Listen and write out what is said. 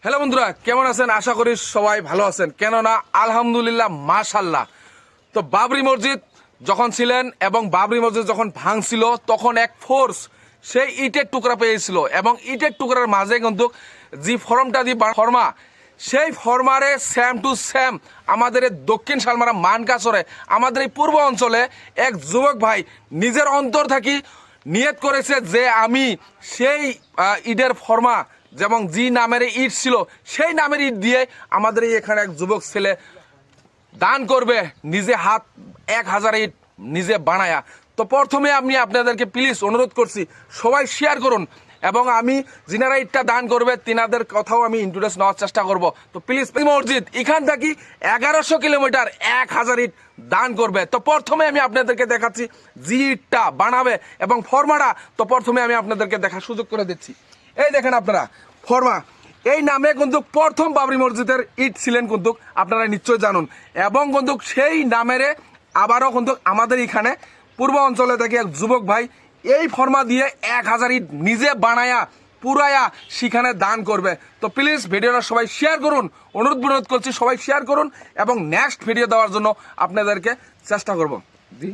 Hello বন্ধুরা, কেমন আছেন? আশা করি সবাই ভালো আছেন। কেননা আলহামদুলিল্লাহ মাশাল্লাহ। তো বাবরি মসজিদ যখন ছিলেন এবং বাবরি মসজিদ যখন ভাঙছিল তখন এক ফোর্স সেই ইটের টুকরা পেয়েছিল এবং ইটের টুকরার মাঝে কিন্তু যে ফর্মটা দিয়ে ফর্মা সেই ফর্মারে সেম টু সেম আমাদের এই দক্ষিণ শালমারা মানকাছরে আমাদের এই পূর্ব অঞ্চলে এক যুবক ভাই নিজের অন্তর থাকি নিয়ত করেছে যে আমি সেই ইটের ফর্মা যেমন জি নামের ইট ছিল সেই নামের ইট দিয়ে আমাদের এখানে এক যুবক ছেলে দান করবে নিজে হাত 1000 ইট নিজে বানায়া। তো প্রথমে আমি আপনাদেরকে প্লিজ অনুরোধ করছি সবাই শেয়ার করুন এবং আমি যিনারা ইটটা দান করবে তিনাদের কথাও আমি ইন্ট্রোডিউস নেওয়ার চেষ্টা করব। তো প্লিজ মসজিদ এখান থেকে 1100 কিলোমিটার 1000 ইট দান করবে। তো প্রথমে আমি আপনাদেরকে দেখাচ্ছি জি ইটটা বানাবে এবং ফর্মাটা। তো প্রথমে আমি আপনাদেরকে দেখার সুযোগ করে দিচ্ছি। এই দেখেন আপনারা ফর্মা এই নামে কিন্তু প্রথম বাবরি মসজিদের ইট ছিলেন কিন্তু আপনারা নিশ্চয় জানুন এবং কিন্তু সেই নামের আবারও কিন্তু আমাদের এখানে পূর্ব অঞ্চলে থেকে এক যুবক ভাই এই ফর্মা দিয়ে 1000 ইট নিজে বানায়া পুরায়া সেখানে দান করবে। তো প্লিজ ভিডিওটা সবাই শেয়ার করুন, অনুরোধ করছি সবাই শেয়ার করুন এবং নেক্সট ভিডিও দেওয়ার জন্য আপনাদেরকে চেষ্টা করব। জি।